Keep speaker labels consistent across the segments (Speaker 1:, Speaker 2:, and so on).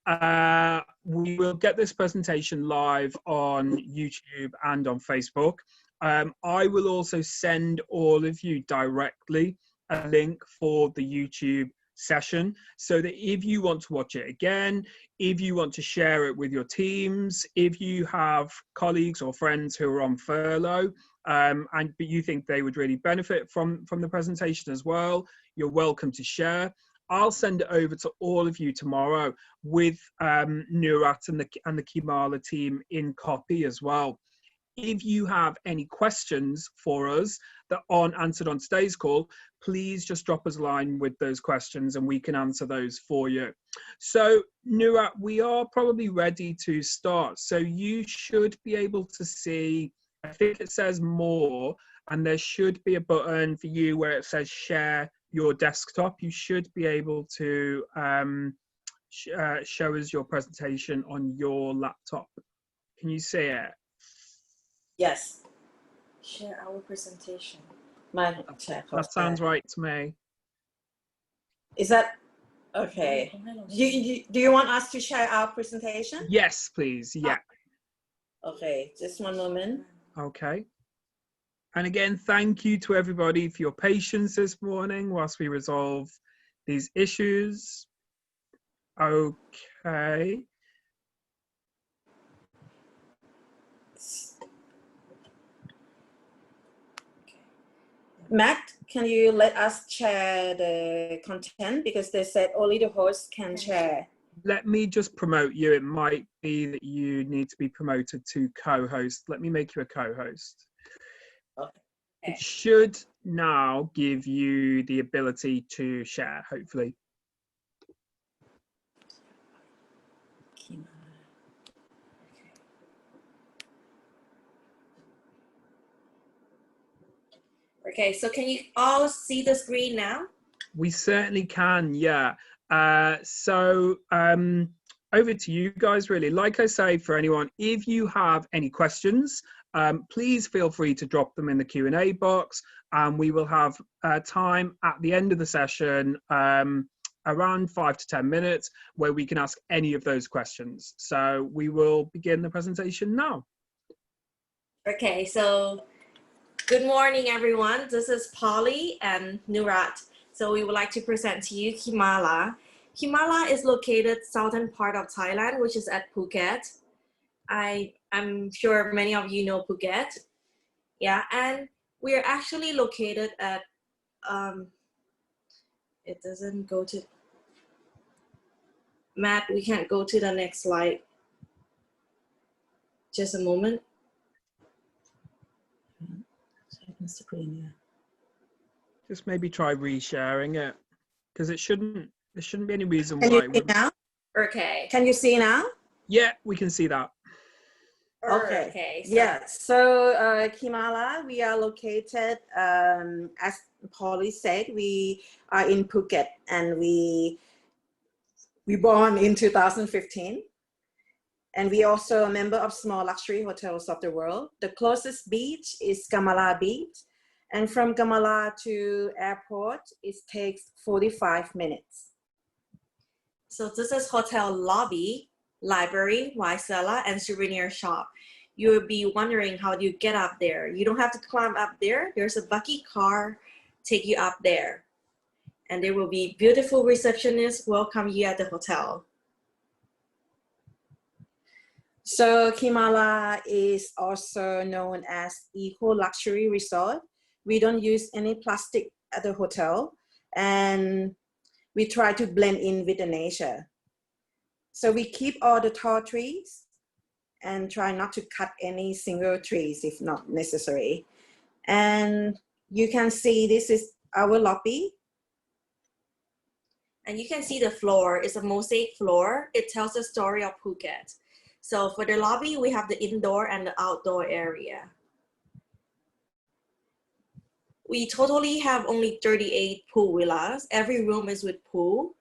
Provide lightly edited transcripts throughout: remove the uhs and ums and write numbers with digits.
Speaker 1: We will get this presentation live on YouTube and on Facebook. I will also send all of you directly a link for the YouTube session, so that if you want to watch it again, if you want to share it with your teams, if you have colleagues or friends who are on furlough, but you think they would really benefit from the presentation as well, you're welcome to share. I'll send it over to all of you tomorrow with Nurat and the Keemala team in copy as well. If you have any questions for us that aren't answered on today's call, please just drop us a line with those questions and we can answer those for you. So, Nurat, we are probably ready to start. So you should be able to see, I think it says more, and there should be a button for you where it says share your desktop. You should be able to show us your presentation on your laptop. Can you see it?
Speaker 2: Yes. Share our presentation.
Speaker 1: That sounds right to me.
Speaker 2: Is that okay? Do you want us to share our presentation?
Speaker 1: Yes, please. Yeah.
Speaker 2: Okay, just one moment.
Speaker 1: Okay. And again, thank you to everybody for your patience this morning whilst we resolve these issues. Okay.
Speaker 2: Matt, can you let us share the content, because they said only the host can share.
Speaker 1: Let me just promote you. It might be that you need to be promoted to co-host. Let me make you a co-host.
Speaker 2: Okay.
Speaker 1: It should now give you the ability to share, hopefully.
Speaker 3: Okay, so can you all see the screen now?
Speaker 1: We certainly can, yeah. So over to you guys, really. Like I say, for anyone, if you have any questions, please feel free to drop them in the Q&A box, and we will have time at the end of the session, around 5 to 10 minutes, where we can ask any of those questions. So we will begin the presentation now.
Speaker 3: Okay, so good morning, everyone. This is Polly and Nurat. So we would like to present to you Keemala. Keemala is located southern part of Thailand, which is at Phuket. I'm sure many of you know Phuket. Yeah, and we are actually located at, it doesn't go to, Matt, we can't go to the next slide. Just a moment.
Speaker 2: Screen, yeah.
Speaker 1: Just maybe try resharing it, because there shouldn't be any reason
Speaker 2: Can
Speaker 1: why.
Speaker 2: you see now?
Speaker 3: Okay.
Speaker 2: Can you see now?
Speaker 1: Yeah, we can see that.
Speaker 2: Okay.
Speaker 3: So,
Speaker 2: yeah. So Keemala, we are located, as Polly said, we are in Phuket, and we born in 2015. And we also a member of small luxury hotels of the world. The closest beach is Kamala Beach. And from Kamala to airport, it takes 45 minutes.
Speaker 3: So this is hotel lobby, library, wine cellar, and souvenir shop. You will be wondering, how do you get up there? You don't have to climb up there. There's a bucket car take you up there. And there will be beautiful receptionists welcome you at the hotel.
Speaker 2: So Keemala is also known as eco luxury resort. We don't use any plastic at the hotel, and we try to blend in with the nature. So we keep all the tall trees and try not to cut any single trees if not necessary. And you can see this is our lobby.
Speaker 3: And you can see the floor is a mosaic floor. It tells the story of Phuket. So for the lobby, we have the indoor and the outdoor area. We totally have only 38 pool villas. Every room is with pool.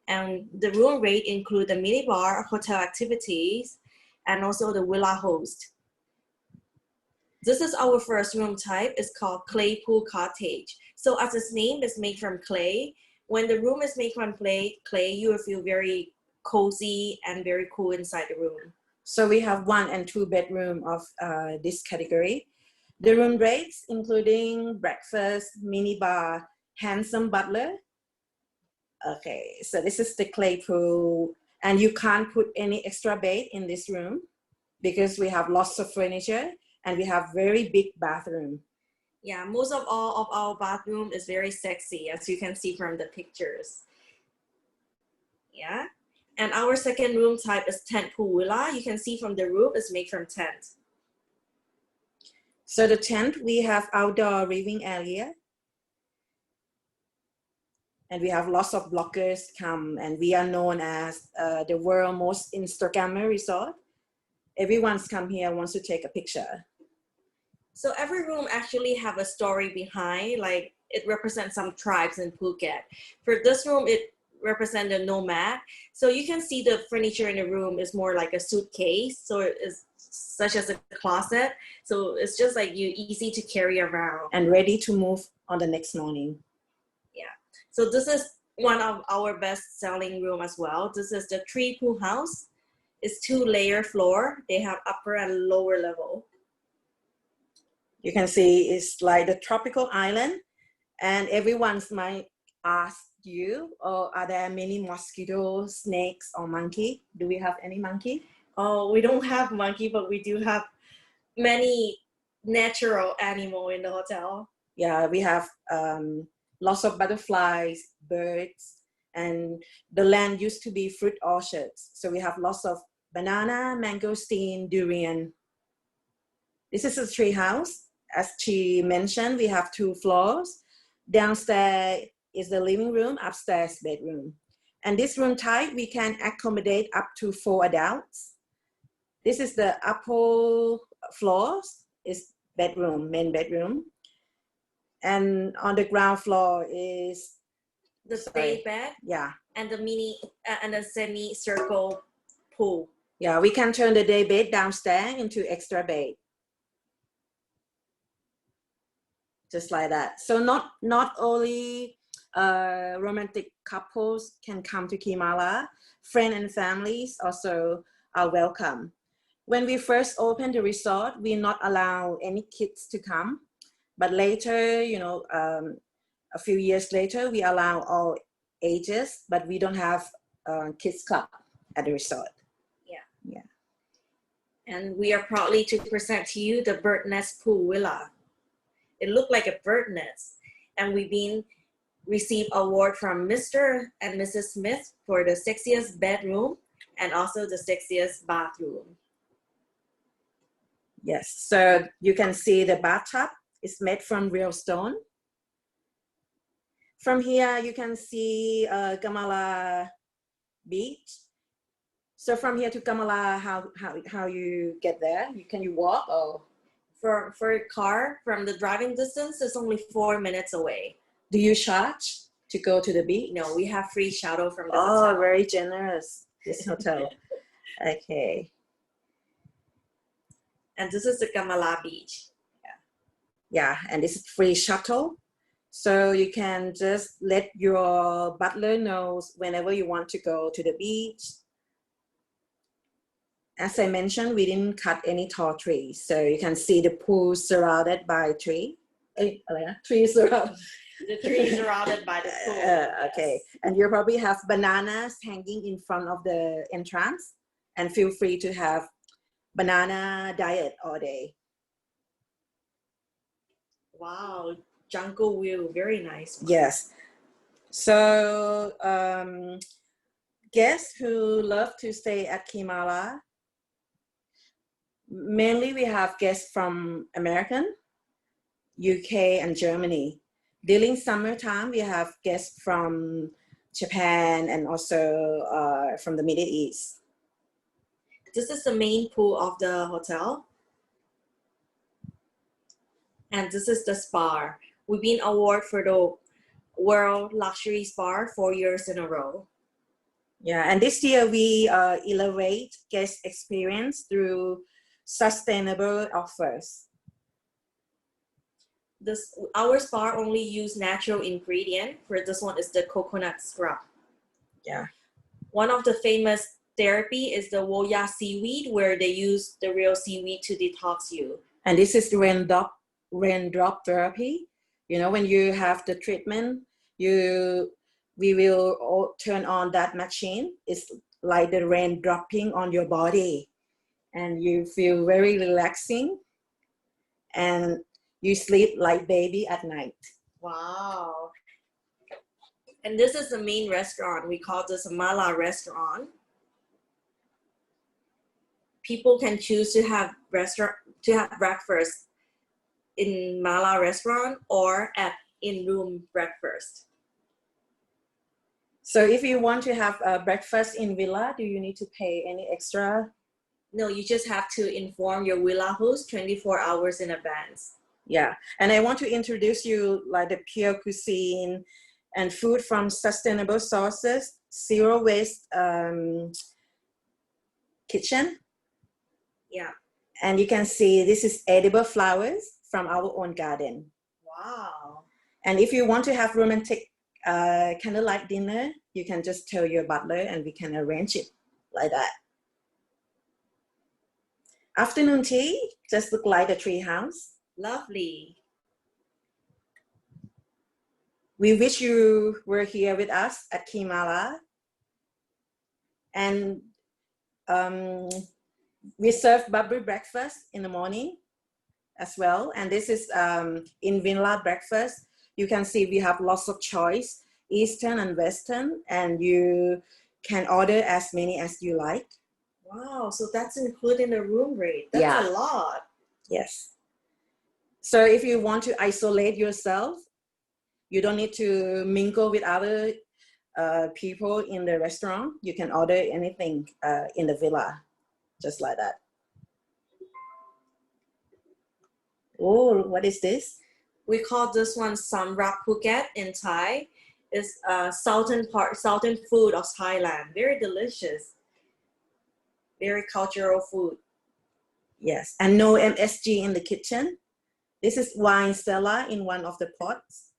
Speaker 3: And the room rate include the minibar, hotel activities, and also the villa host. This is our first room type. It's called Claypool Cottage. So as its name is made from clay, when the room is made from clay, you will feel very cozy and very cool inside the room.
Speaker 2: So we have 1 and 2 bedroom of this category. The room rates, including breakfast, mini bar, handsome butler. Okay, so this is the Claypool, and you can't put any extra bed in this room because we have lots of furniture and we have very big bathroom.
Speaker 3: Yeah, most of all of our bathroom is very sexy, as you can see from the pictures. Yeah, and our second room type is tent pool villa. You can see from the roof is made from tent.
Speaker 2: So the tent, we have outdoor living area. And we have lots of bloggers come, and we are known as the world's most Instagrammer resort. Everyone's come here wants to take a picture.
Speaker 3: So every room actually have a story behind, like it represents some tribes in Phuket. For this room, it represents a nomad. So you can see the furniture in the room is more like a suitcase. So it is such as a closet. So it's just like easy to carry around.
Speaker 2: And ready to move on the next morning.
Speaker 3: Yeah. So this is one of our best selling room as well. This is the tree pool house. It's 2-layer floor. They have upper and lower level.
Speaker 2: You can see it's like the tropical island, and everyone's might ask you, oh, are there many mosquitoes, snakes, or monkey? Do we have any monkey?
Speaker 3: Oh, we don't have monkey, but we do have many natural animal in the hotel.
Speaker 2: Yeah, we have lots of butterflies, birds, and the land used to be fruit orchards. So we have lots of banana, mangosteen, durian. This is a tree house. As she mentioned, we have 2 floors. Downstairs is the living room, upstairs bedroom. And this room type, we can accommodate up to 4 adults. This is the upper floors, is bedroom, main bedroom. And on the ground floor is
Speaker 3: the day bed.
Speaker 2: Yeah.
Speaker 3: And the mini and the semi-circle pool.
Speaker 2: Yeah, we can turn the day bed downstairs into extra bed. Just like that. So not only romantic couples can come to Keemala, friends and families also are welcome. When we first opened the resort, we not allow any kids to come, but later, a few years later, we allow all ages, but we don't have kids club at the resort. Yeah.
Speaker 3: And we are proudly to present to you the bird nest pool villa. It looked like a bird nest, and we've received award from Mr. and Mrs. Smith for the sexiest bedroom and also the sexiest bathroom.
Speaker 2: Yes, so you can see the bathtub is made from real stone. From here, you can see Kamala beach. So from here to Kamala, how you get there? Can you walk or?
Speaker 3: For a car, from the driving distance, it's only 4 minutes away.
Speaker 2: Do you charge to go to the beach?
Speaker 3: No, we have free shuttle from the hotel.
Speaker 2: Oh, very generous, this hotel. Okay.
Speaker 3: And this is the Kamala beach.
Speaker 2: Yeah, and this is free shuttle. So you can just let your butler know whenever you want to go to the beach. As I mentioned, we didn't cut any tall trees. So you can see the pool surrounded by tree. Trees surrounded.
Speaker 3: The trees surrounded by the pool.
Speaker 2: Okay, and you probably have bananas hanging in front of the entrance, and feel free to have banana diet all day.
Speaker 3: Wow, jungle view, very nice.
Speaker 2: Yes. So guests who love to stay at Keemala, mainly we have guests from American, UK, and Germany. During summertime, we have guests from Japan and also from the Middle East.
Speaker 3: This is the main pool of the hotel. And this is the spa. We've been awarded for the World Luxury Spa 4 years in a row.
Speaker 2: Yeah, and this year we elevate guest experience through sustainable offers.
Speaker 3: Our spa only use natural ingredient. For this one is the coconut scrub.
Speaker 2: Yeah.
Speaker 3: One of the famous therapy is the Woya seaweed, where they use the real seaweed to detox you.
Speaker 2: And this is the raindrop therapy. You know, when you have the treatment, we will turn on that machine. It's like the rain dropping on your body, and you feel very relaxing, and you sleep like baby at night.
Speaker 3: Wow. And this is the main restaurant. We call this a Mala restaurant. People can choose to have breakfast in Mala restaurant or at in-room breakfast.
Speaker 2: So if you want to have a breakfast in villa, do you need to pay any extra?
Speaker 3: No, you just have to inform your villa host 24 hours in advance.
Speaker 2: Yeah, and I want to introduce you like the pure cuisine and food from sustainable sources, zero waste kitchen.
Speaker 3: Yeah.
Speaker 2: And you can see this is edible flowers from our own garden.
Speaker 3: Wow.
Speaker 2: And if you want to have romantic candlelight dinner, you can just tell your butler and we can arrange it like that. Afternoon tea, just look like the tree house.
Speaker 3: Lovely.
Speaker 2: We wish you were here with us at Keemala. And we serve bubbly breakfast in the morning as well. And this is in villa breakfast. You can see we have lots of choice, Eastern and Western, and you can order as many as you like.
Speaker 3: Wow, so that's included in the room rate. That's a lot.
Speaker 2: Yes. So if you want to isolate yourself, you don't need to mingle with other people in the restaurant. You can order anything in the villa, just like that. Oh, what is this?
Speaker 3: We call this one Samrak Phuket in Thai. It's southern food of Thailand. Very delicious. Very cultural food.
Speaker 2: Yes, and no MSG in the kitchen. This is wine cellar in one of the pots.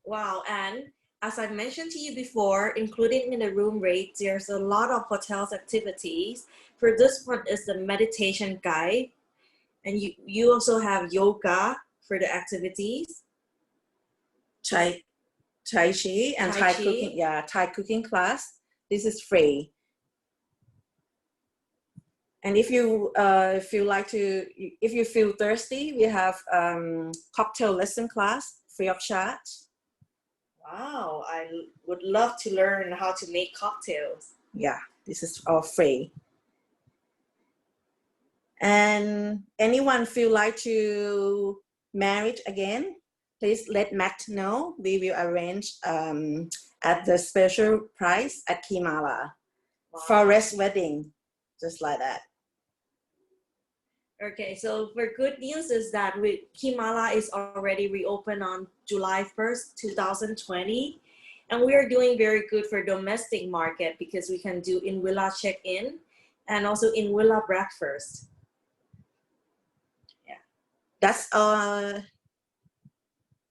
Speaker 3: Wow, and as I mentioned to you before, including in the room rate, there's a lot of hotels activities. For this one is the meditation guide. And you also have yoga for the activities.
Speaker 2: Tai Chi and Thai cooking. Yeah, Thai cooking class. This is free. And if you if you feel thirsty, we have cocktail lesson class free of charge.
Speaker 3: Wow, I would love to learn how to make cocktails.
Speaker 2: Yeah, this is all free. And anyone feel like to marry again, please let Matt know. We will arrange at the special price at Keemala. Wow. Forest wedding, just like that.
Speaker 3: Okay, so for good news is that Keemala is already reopened on July 1st, 2020. And we are doing very good for domestic market because we can do in-villa check-in and also in-villa breakfast.
Speaker 2: Yeah, that's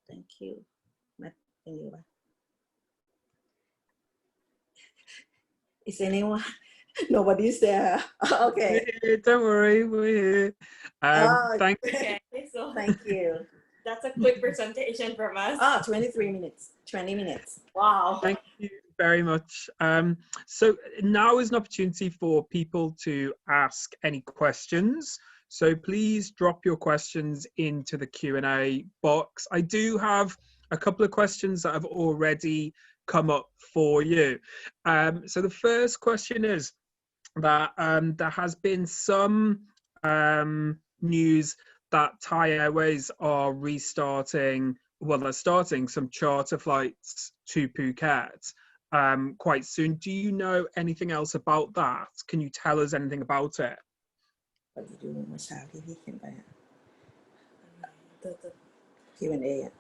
Speaker 2: thank you. Is anyone? Nobody's there. Okay.
Speaker 1: Don't worry, we're here. Thank you.
Speaker 3: Okay, so
Speaker 2: thank you.
Speaker 3: That's a quick presentation from us.
Speaker 2: 23 minutes. 20 minutes.
Speaker 3: Wow.
Speaker 1: Thank you very much. So now is an opportunity for people to ask any questions. So please drop your questions into the Q&A box. I do have a couple of questions that have already come up for you. So the first question is that there has been some news that Thai Airways are restarting, well, they're starting some charter flights to Phuket quite soon. Do you know anything else about that? Can you tell us anything about it?
Speaker 2: The Q&A.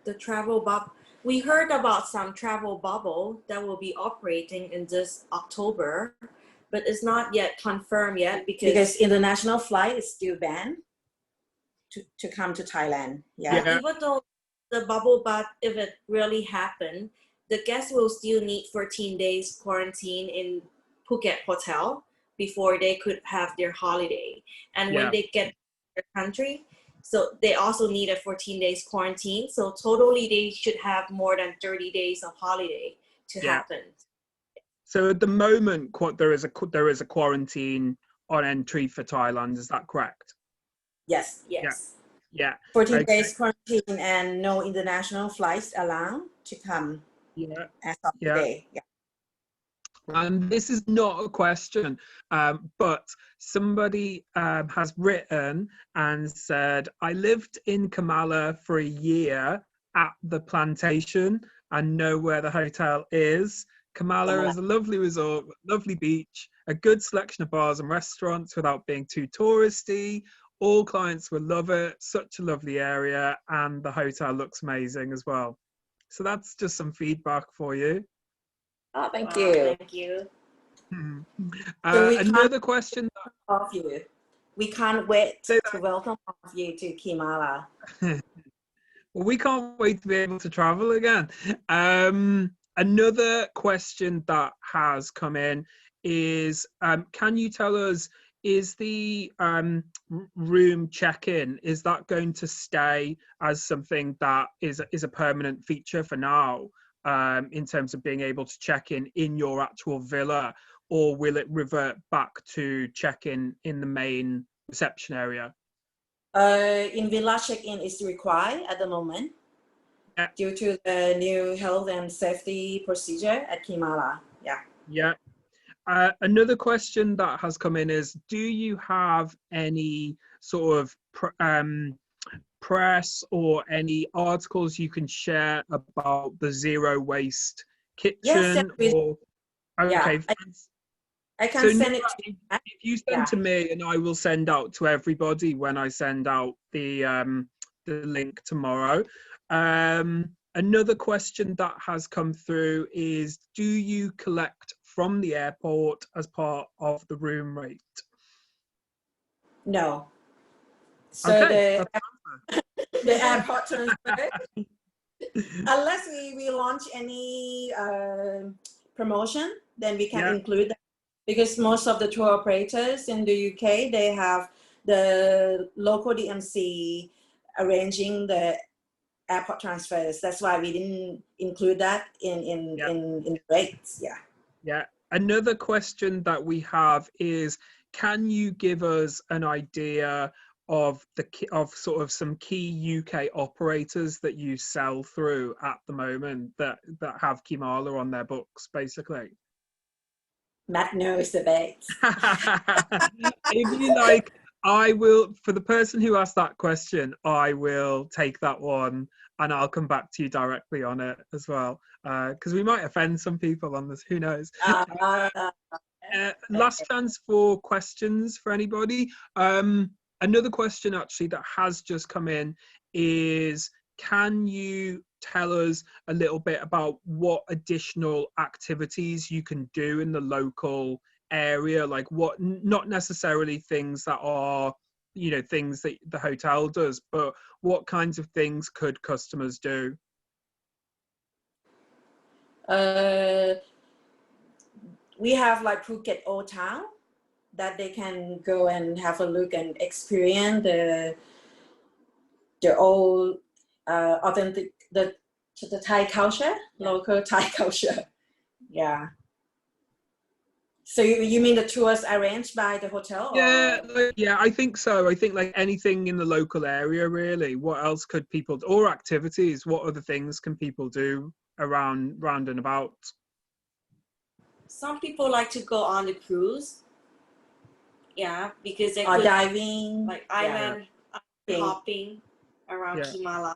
Speaker 3: The travel bubble. We heard about some travel bubble that will be operating in this October, but it's not yet confirmed yet because
Speaker 2: international flight is still banned to come to Thailand. Yeah.
Speaker 3: Even though the bubble, but if it really happened, the guests will still need 14 days quarantine in Phuket hotel before they could have their holiday. And when they get to their country, so they also need a 14 days quarantine. So totally they should have more than 30 days of holiday to happen.
Speaker 1: So at the moment, there is a quarantine on entry for Thailand. Is that correct?
Speaker 2: Yes.
Speaker 1: Yeah.
Speaker 2: 14 days quarantine and no international flights allowed to come. As of today.
Speaker 1: And this is not a question, but somebody has written and said, I lived in Kamala for a year at the plantation and know where the hotel is. Kamala is a lovely resort, lovely beach, a good selection of bars and restaurants without being too touristy. All clients will love it. Such a lovely area, and the hotel looks amazing as well. So that's just some feedback for you.
Speaker 2: Oh, thank you.
Speaker 3: Thank you.
Speaker 1: Another question
Speaker 2: of you. We can't wait to welcome all of you to Keemala.
Speaker 1: Well, we can't wait to be able to travel again. Another question that has come in is, can you tell us, is the room check-in, is that going to stay as something that is a permanent feature for now, in terms of being able to check in your actual villa, or will it revert back to check-in in the main reception area?
Speaker 2: In villa check-in is required at the moment due to the new health and safety procedure at Keemala.
Speaker 1: Another question that has come in is, do you have any sort of press or any articles you can share about the zero waste kitchen?
Speaker 2: I can send it to you.
Speaker 1: If you send to me, and I will send out to everybody when I send out the link tomorrow. Another question that has come through is, do you collect from the airport as part of the room rate?
Speaker 2: No. So the airport transfer, unless we launch any promotion, then we can include that. Because most of the tour operators in the UK, they have the local DMC arranging the airport transfers. That's why we didn't include that in rates.
Speaker 1: Another question that we have is, can you give us an idea of sort of some key UK operators that you sell through at the moment that have Keemala on their books, basically?
Speaker 2: Matt knows the best.
Speaker 1: If you like, I will, for the person who asked that question, I will take that one and I'll come back to you directly on it as well, because we might offend some people on this, who knows. Last chance for questions for anybody. Another question actually that has just come in is, can you tell us a little bit about what additional activities you can do in the local area? Like, what, not necessarily things that are, things that the hotel does, but what kinds of things could customers do?
Speaker 2: We have like Phuket Old Town that they can go and have a look and experience the old authentic the Thai culture, local Thai culture. So you mean the tours arranged by the hotel?
Speaker 1: Yeah, I think so. I think like anything in the local area, really. What else could people do? Or activities? What other things can people do round and about?
Speaker 3: Some people like to go on the cruise. Because they
Speaker 2: could diving,
Speaker 3: like island hopping around Keemala.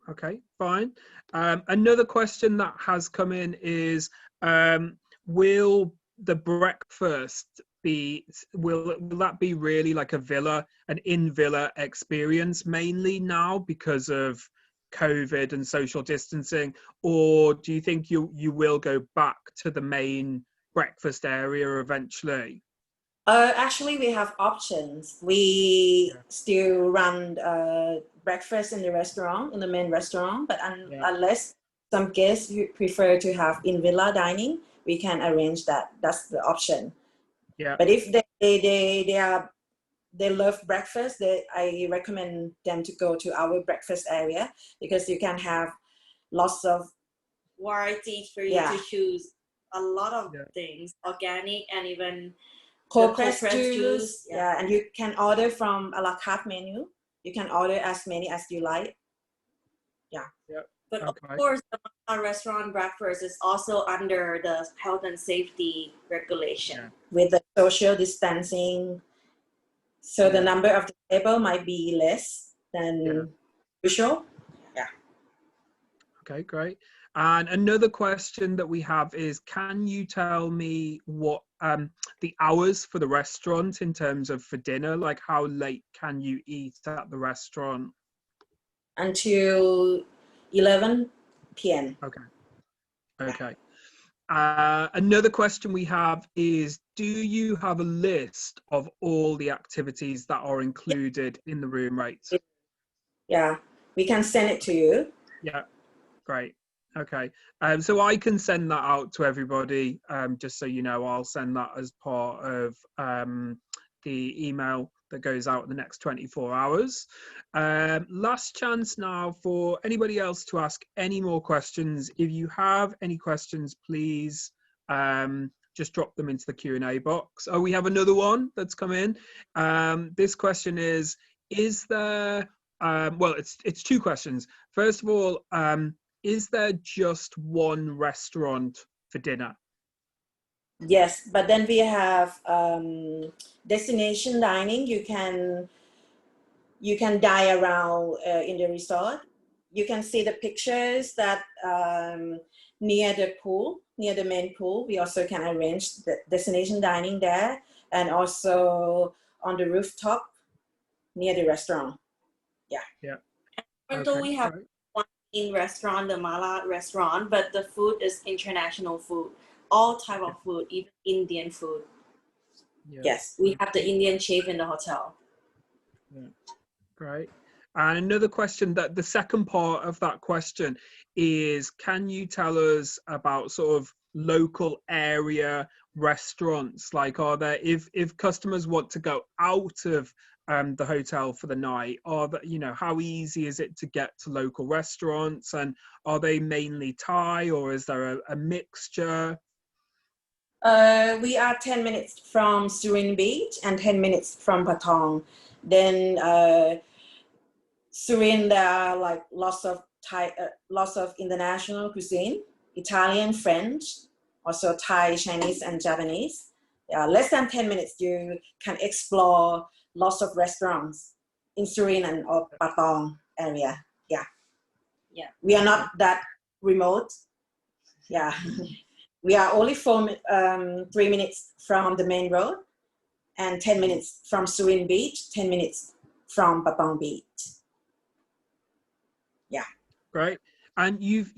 Speaker 1: Okay, fine. Another question that has come in is, will the breakfast will that be really like an in-villa experience mainly now because of COVID and social distancing, or do you think you will go back to the main breakfast area eventually?
Speaker 2: Actually, we have options. We
Speaker 1: Yeah.
Speaker 2: still run breakfast in the restaurant, in the main restaurant, but
Speaker 1: Yeah.
Speaker 2: unless some guests who prefer to have in villa dining, we can arrange that. That's the option.
Speaker 1: Yeah.
Speaker 2: But if they love breakfast, I recommend them to go to our breakfast area because you can have lots of
Speaker 3: variety for you to choose. A lot of things, organic and even
Speaker 2: cold pressed juice. Yeah, and you can order from a la carte menu. You can order as many as you like. Yeah.
Speaker 3: But of course, the restaurant breakfast is also under the health and safety regulation.
Speaker 2: With the social distancing. So the number of the table might be less than usual. Yeah.
Speaker 1: Okay, great. And another question that we have is, can you tell me what the hours for the restaurant in terms of for dinner? Like, how late can you eat at the restaurant?
Speaker 2: Until 11 p.m.
Speaker 1: Okay. Okay. Another question we have is, do you have a list of all the activities that are included in the room rates?
Speaker 2: Yeah, we can send it to you.
Speaker 1: Yeah, great. Okay, so I can send that out to everybody. Just so you know, I'll send that as part of the email that goes out in the next 24 hours. Last chance now for anybody else to ask any more questions. If you have any questions, please just drop them into the Q&A box. Oh, we have another one that's come in. This question is there, well, it's two questions. First of all, is there just one restaurant for dinner?
Speaker 2: Yes, but then we have destination dining. You can dine around in the resort. You can see the pictures that near the pool, near the main pool. We also can arrange the destination dining there, and also on the rooftop near the restaurant. Yeah.
Speaker 1: Yeah.
Speaker 3: Until we have one in restaurant, the Mala restaurant, but the food is international food, all type of food, even Indian food.
Speaker 1: Yeah.
Speaker 3: Yes, we have the Indian chef in the hotel.
Speaker 1: Yeah. Great. And another question, that the second part of that question is, can you tell us about sort of local area restaurants? Like, are there, if customers want to go out of the hotel for the night, are that, you know, how easy is it to get to local restaurants, and are they mainly Thai, or is there a mixture?
Speaker 2: We are 10 minutes from Surin Beach and 10 minutes from Patong. Then Surin, there are like lots of Thai, lots of international cuisine, Italian, French, also Thai, Chinese, and Japanese. Less than 10 minutes, you can explore lots of restaurants in Surin and Patong area. Yeah. We are not that remote. Yeah. We are only 3 minutes from the main road, and 10 minutes from Surin Beach, 10 minutes from Patong Beach. Yeah.
Speaker 1: Great. And you've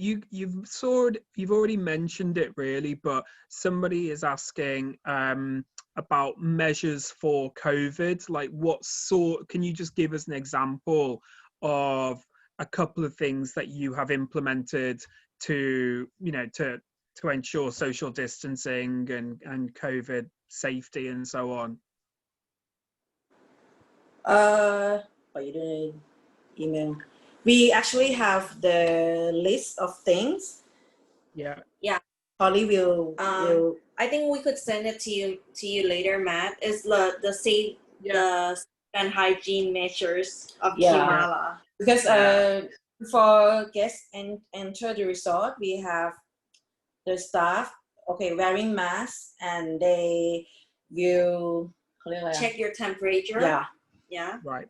Speaker 1: already mentioned it really, but somebody is asking about measures for COVID. Like, what sort? Can you just give us an example of a couple of things that you have implemented to, you know, to ensure social distancing and COVID safety and so on?
Speaker 2: You don't email. We actually have the list of things.
Speaker 1: Yeah.
Speaker 3: Yeah.
Speaker 2: Holly will.
Speaker 3: I think we could send it to you later, Matt. Is the safe and hygiene measures of Keemala.
Speaker 2: Because for guests enter the resort, we have the staff wearing masks, and they will
Speaker 3: check your temperature. Yeah.
Speaker 1: Right.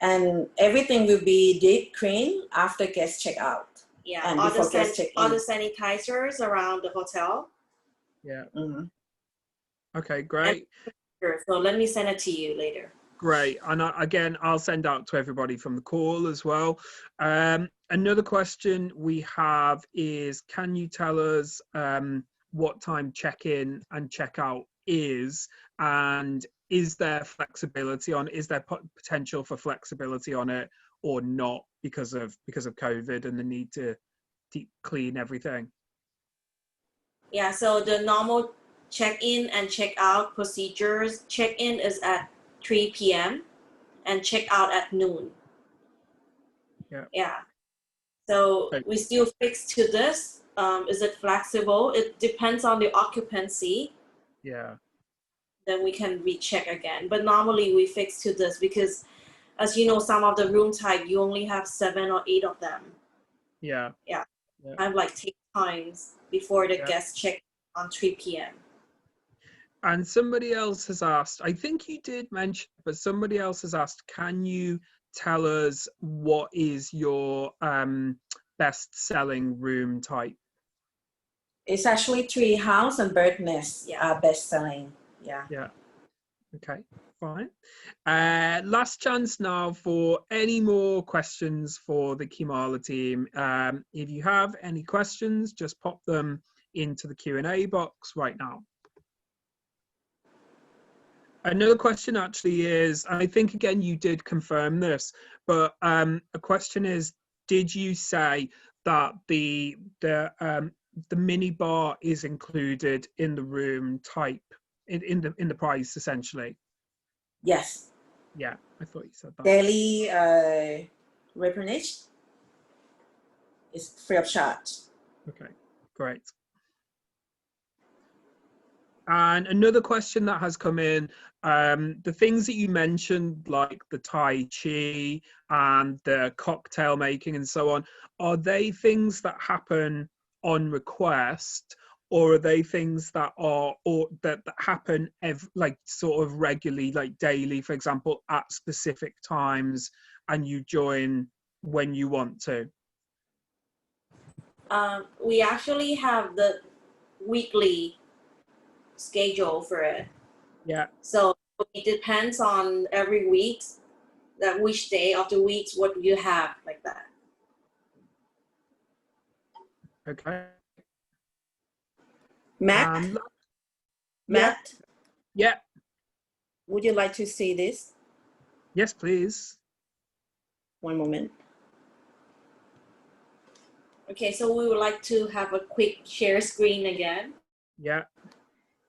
Speaker 2: And everything will be deep clean after guest check out.
Speaker 3: Yeah.
Speaker 2: And
Speaker 3: all
Speaker 2: before guest check in.
Speaker 3: All the sanitizers around the hotel.
Speaker 1: Yeah.
Speaker 2: Mm-hmm.
Speaker 1: Okay, great.
Speaker 3: So let me send it to you later.
Speaker 1: Great. And again, I'll send out to everybody from the call as well. Another question we have is, can you tell us what time check-in and check-out is, and is there flexibility on? Is there potential for flexibility on it, or not because of COVID and the need to deep clean everything?
Speaker 3: Yeah, so the normal check-in and check-out procedures, check-in is at 3 p.m. and check-out at noon. Yeah. So we still fix to this. Is it flexible? It depends on the occupancy.
Speaker 1: Yeah.
Speaker 3: Then we can recheck again. But normally we fix to this because, as you know, some of the room type, you only have 7 or 8 of them.
Speaker 1: Yeah.
Speaker 3: Yeah. I like take times before the
Speaker 1: Yeah.
Speaker 3: guests check on 3 p.m.
Speaker 1: And somebody else has asked, I think you did mention, but somebody else has asked, can you tell us what is your best-selling room type?
Speaker 2: It's actually tree house and bird nest are best selling. Yeah.
Speaker 1: Yeah. Okay, fine. Last chance now for any more questions for the Keemala team. If you have any questions, just pop them into the Q&A box right now. Another question actually is, and I think again you did confirm this, but a question is, did you say that the mini bar is included in the room type in the price essentially?
Speaker 2: Yes.
Speaker 1: Yeah, I thought you said that.
Speaker 2: Daily replenish is free of charge.
Speaker 1: Okay, great. And another question that has come in, the things that you mentioned, like the Tai Chi and the cocktail making and so on, are they things that happen on request, or are they things that are, or that happen like sort of regularly, like daily, for example, at specific times, and you join when you want to?
Speaker 3: We actually have the weekly schedule for it.
Speaker 1: Yeah.
Speaker 3: So it depends on every week, that which day of the week, what you have, like that.
Speaker 1: Okay.
Speaker 2: Matt?
Speaker 1: Yeah.
Speaker 2: Would you like to see this?
Speaker 1: Yes, please.
Speaker 2: One moment.
Speaker 3: Okay, so we would like to have a quick share screen again.
Speaker 1: Yeah.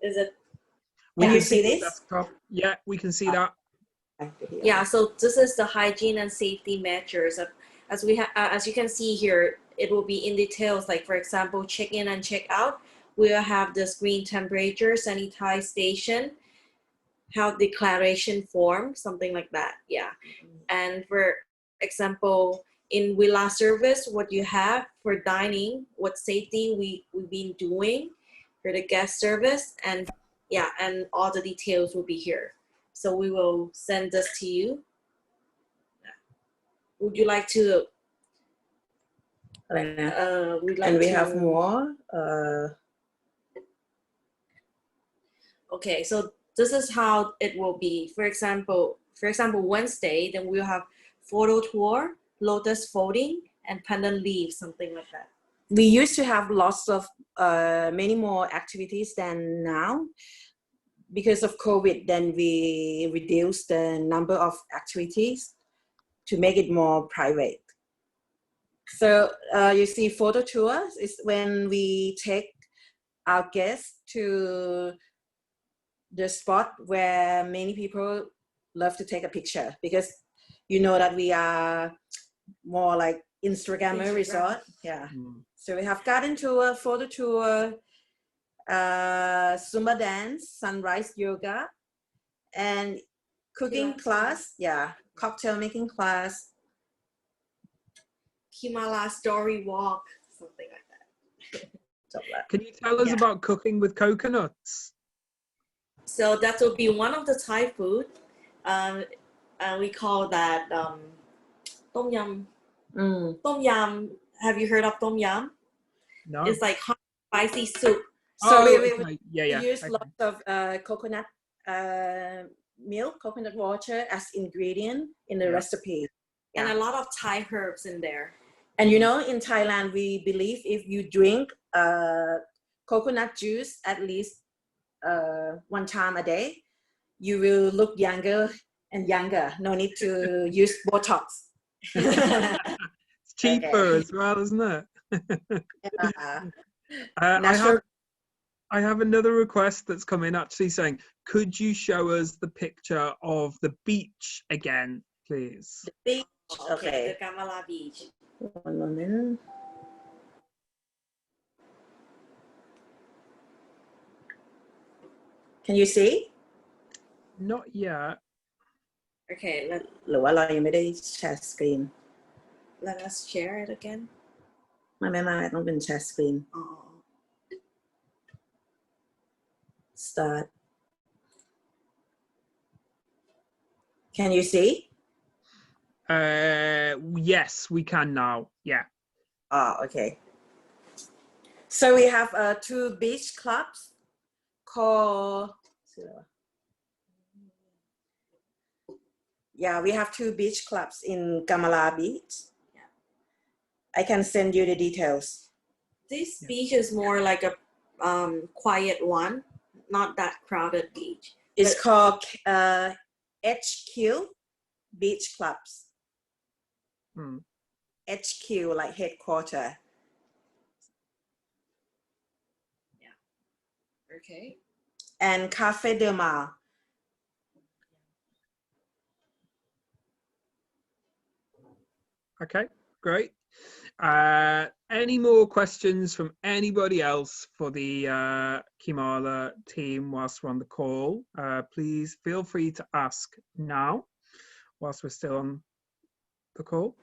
Speaker 3: Is it?
Speaker 2: Can you see this?
Speaker 1: Desktop. Yeah, we can see that.
Speaker 3: Yeah, so this is the hygiene and safety measures. As you can see here, it will be in details. Like for example, check in and check out. We'll have the screen temperature, sanitize station, health declaration form, something like that. Yeah, and for example, in villa service, what you have for dining, what safety we've been doing for the guest service, and yeah, and all the details will be here. So we will send this to you. Would you like to?
Speaker 2: And we have more.
Speaker 3: Okay, so this is how it will be. For example, Wednesday, then we'll have photo tour, lotus folding, and pendant leaf, something like that.
Speaker 2: We used to have lots of many more activities than now. Because of COVID, then we reduced the number of activities to make it more private. So you see photo tours is when we take our guests to the spot where many people love to take a picture, because you know that we are more like Instagrammer resort. Yeah. So we have garden tour, photo tour, Zumba dance, sunrise yoga, and cooking class. Yeah, cocktail making class.
Speaker 3: Keemala story walk, something like that.
Speaker 1: Can you tell us about cooking with coconuts?
Speaker 3: So that will be one of the Thai food. We call that tom yum. Tom yum. Have you heard of tom yum?
Speaker 1: No.
Speaker 3: It's like hot, spicy soup.
Speaker 2: So we use lots of coconut milk, coconut water as ingredient in the recipe.
Speaker 3: And a lot of Thai herbs in there.
Speaker 2: And you know, in Thailand, we believe if you drink coconut juice at least one time a day, you will look younger and younger. No need to use Botox.
Speaker 1: It's cheaper as well, isn't it?
Speaker 2: Natural.
Speaker 1: I have another request that's come in actually saying, could you show us the picture of the beach again, please?
Speaker 2: The beach. Okay.
Speaker 3: The Kamala beach.
Speaker 2: One moment. Can you see?
Speaker 1: Not yet.
Speaker 3: Okay,
Speaker 2: หรือว่าเรายังไม่ได้แชร์สกรีน
Speaker 3: let us share it again.
Speaker 2: ไม่ต้องเป็นแชร์สกรีน Start. Can you see?
Speaker 1: Yes, we can now. Yeah.
Speaker 2: Okay. So we have two beach clubs called. Yeah, we have two beach clubs in Kamala Beach.
Speaker 3: Yeah.
Speaker 2: I can send you the details.
Speaker 3: This beach is more like a quiet one, not that crowded beach.
Speaker 2: It's called HQ Beach Clubs. HQ, like headquarter.
Speaker 3: Yeah. Okay.
Speaker 2: And Cafe Del Mar.
Speaker 1: Okay, great. Any more questions from anybody else for the Keemala team whilst we're on the call? Please feel free to ask now whilst we're still on the call.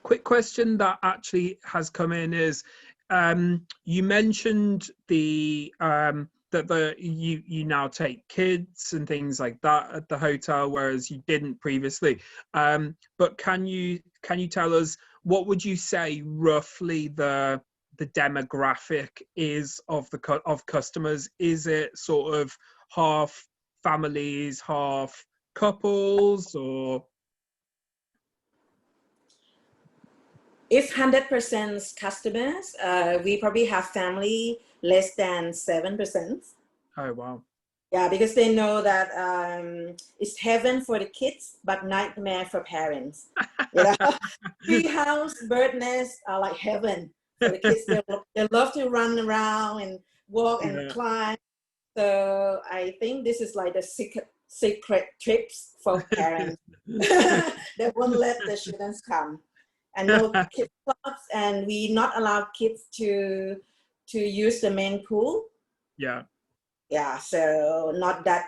Speaker 1: Quick question that actually has come in is, you mentioned that you now take kids and things like that at the hotel, whereas you didn't previously. But can you tell us, what would you say roughly the demographic is of customers? Is it sort of half families, half couples, or?
Speaker 2: If 100% customers, we probably have family less than 7%.
Speaker 1: Oh, wow.
Speaker 2: Yeah, because they know that it's heaven for the kids, but nightmare for parents. You know, tree house, bird nest are like heaven for the kids. They love to run around and walk and climb. So I think this is like the secret trips for parents. They won't let the students come. And no kids clubs, and we not allow kids to use the main pool. Yeah, so not that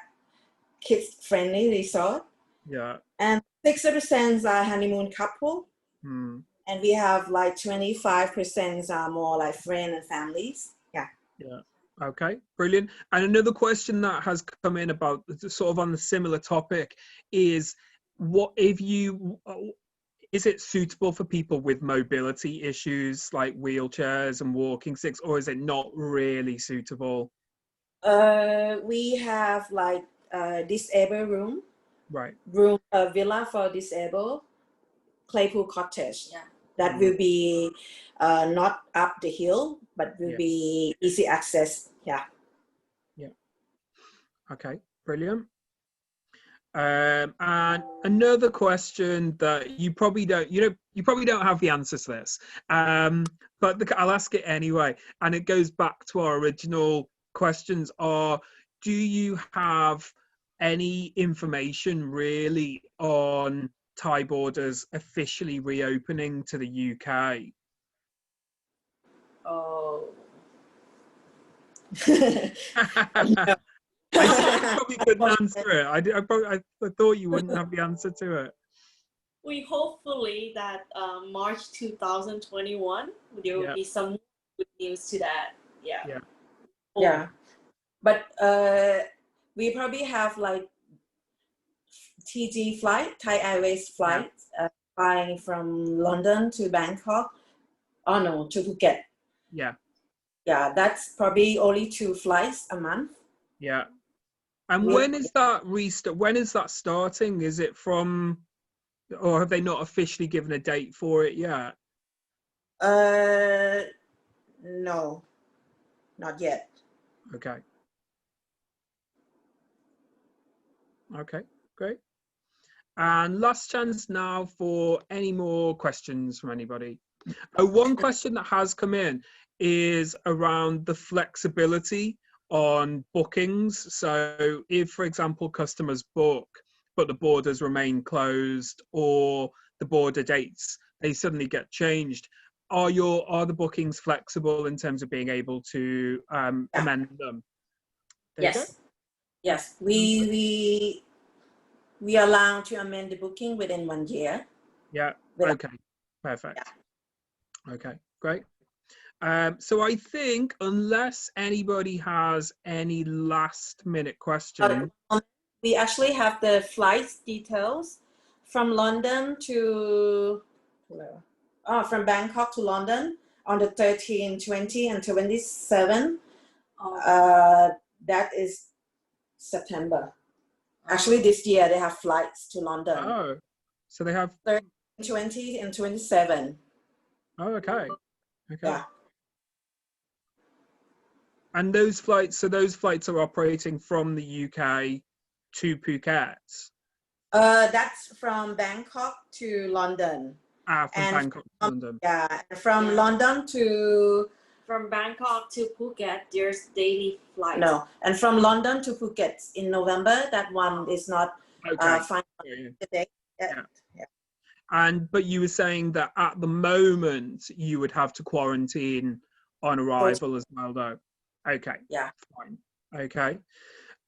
Speaker 2: kids friendly resort. And 60% are honeymoon couple, and we have like 25% are more like friends and families.
Speaker 1: Okay, brilliant. And another question that has come in about sort of on the similar topic is, what if you is it suitable for people with mobility issues like wheelchairs and walking sticks, or is it not really suitable?
Speaker 2: We have like disabled room.
Speaker 1: Right.
Speaker 2: Villa for disabled, Claypool Cottage.
Speaker 3: Yeah.
Speaker 2: That will be not up the hill, but will be easy access. Yeah.
Speaker 1: Okay, brilliant. And another question that you probably don't have the answer to this, but I'll ask it anyway, and it goes back to our original questions are, do you have any information really on Thai borders officially reopening to the UK?
Speaker 2: Oh.
Speaker 1: No. I probably couldn't answer it. I thought you wouldn't have the answer to it.
Speaker 3: We hopefully that March 2021 there will be some good news to that. Yeah.
Speaker 2: But we probably have like TG flight, Thai Airways flight, flying from London to Bangkok. Oh no, to Phuket. Yeah, that's probably only 2 flights a month.
Speaker 1: Yeah. And when is that restart? When is that starting? Is it from, or have they not officially given a date for it yet?
Speaker 2: No, not yet.
Speaker 1: Okay. Okay, great. And last chance now for any more questions from anybody. One question that has come in is around the flexibility on bookings. So if, for example, customers book, but the borders remain closed or the border dates, they suddenly get changed. Are the bookings flexible in terms of being able to amend them? There you go.
Speaker 2: Yes. We allow to amend the booking within 1 year.
Speaker 1: Yeah. Okay. Perfect. Yeah. Okay. Great. So I think unless anybody has any last minute questions.
Speaker 2: We actually have the flights details from London to, from Bangkok to London on the 13, 20 and 27. That is September. Actually, this year they have flights to London.
Speaker 1: Oh, so they have
Speaker 2: 13, 20 and 27.
Speaker 1: Oh, okay. Okay.
Speaker 2: Yeah.
Speaker 1: And those flights are operating from the UK to Phuket?
Speaker 2: That's from Bangkok to London.
Speaker 1: From Bangkok to London.
Speaker 2: Yeah, from London to...
Speaker 3: From Bangkok to Phuket, there's daily flights.
Speaker 2: No, and from London to Phuket in November, that one is not final today. Yeah.
Speaker 1: But you were saying that at the moment you would have to quarantine on arrival as well, though. Okay.
Speaker 2: Yeah.
Speaker 1: Fine. Okay.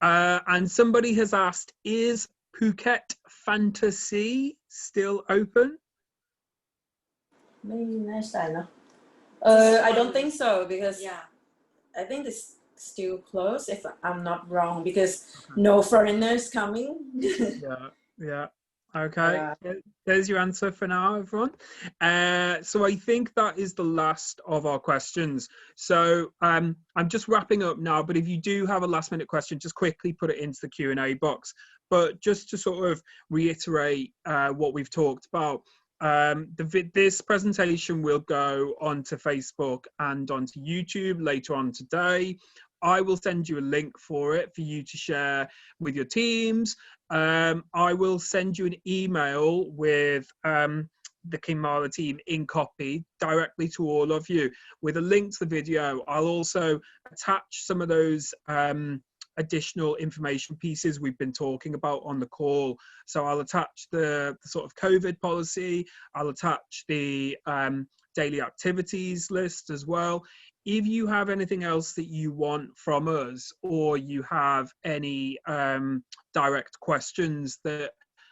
Speaker 1: And somebody has asked, is Phuket Fantasy still open?
Speaker 2: Maybe next time, no? I don't think so, because I think it's still closed, if I'm not wrong, because no foreigners coming.
Speaker 1: Yeah. Okay, there's your answer for now, everyone. So I think that is the last of our questions. So I'm just wrapping up now, but if you do have a last minute question, just quickly put it into the Q&A box. But just to sort of reiterate what we've talked about, this presentation will go onto Facebook and onto YouTube later on today. I will send you a link for it for you to share with your teams. I will send you an email with the Kamala team in copy directly to all of you with a link to the video. I'll also attach some of those additional information pieces we've been talking about on the call. So I'll attach the sort of COVID policy. I'll attach the daily activities list as well. If you have anything else that you want from us, or you have any direct questions that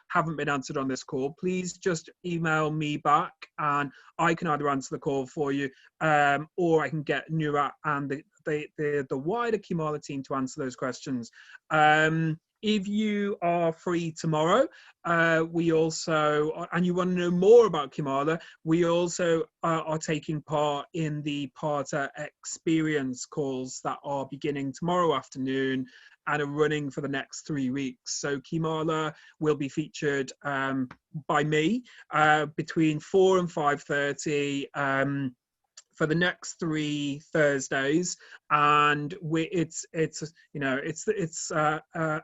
Speaker 1: haven't been answered on this call, please just email me back and I can either answer the call for you or I can get Nurat and the wider Keemala team to answer those questions. If you are free tomorrow, we also, and you want to know more about Keemala, we also are taking part in the Parter Experience calls that are beginning tomorrow afternoon and are running for the next 3 weeks. So Keemala will be featured by me between 4 and 5:30 for the next 3 Thursdays, and it's a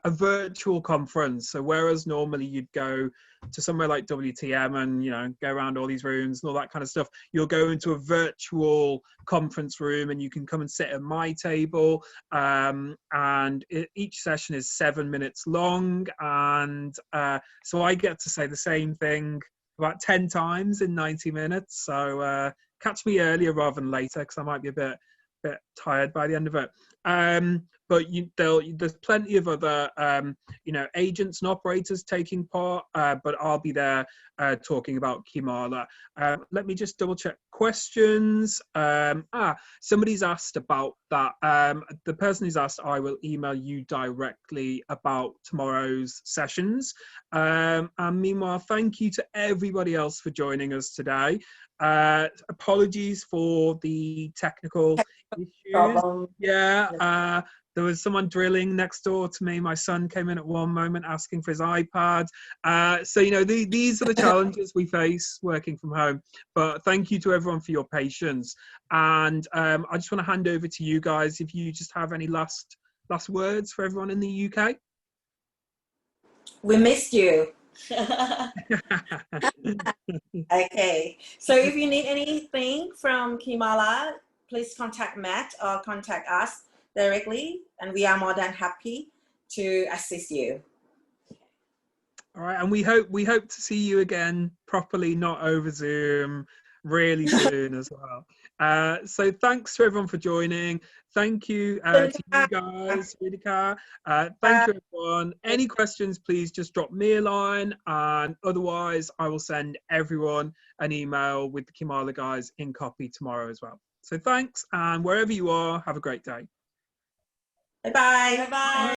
Speaker 1: virtual conference. So whereas normally you'd go to somewhere like WTM and go around all these rooms and all that kind of stuff, you'll go into a virtual conference room and you can come and sit at my table. And each session is 7 minutes long, and so I get to say the same thing about 10 times in 90 minutes. So catch me earlier rather than later, because I might be a bit tired by the end of it. But there's plenty of other agents and operators taking part, but I'll be there talking about Keemala. Let me just double check questions. Somebody's asked about that. The person who's asked, I will email you directly about tomorrow's sessions. And meanwhile, thank you to everybody else for joining us today. Apologies for the technical issues.
Speaker 2: problem.
Speaker 1: Yeah, there was someone drilling next door to me. My son came in at one moment asking for his iPad. So, you know, these are the challenges we face working from home. But thank you to everyone for your patience. And I just want to hand over to you guys if you just have any last words for everyone in the UK.
Speaker 2: We missed you. Okay, so if you need anything from Keemala, please contact Matt or contact us directly, and we are more than happy to assist you.
Speaker 1: All right, and we hope to see you again properly, not over Zoom, really soon as well. So thanks to everyone for joining. Thank you to you guys, Ridika. Thank you, everyone. Any questions, please just drop me a line, and otherwise I will send everyone an email with the Keemala guys in copy tomorrow as well. So thanks, and wherever you are, have a great day.
Speaker 2: Bye-bye.
Speaker 3: Bye-bye.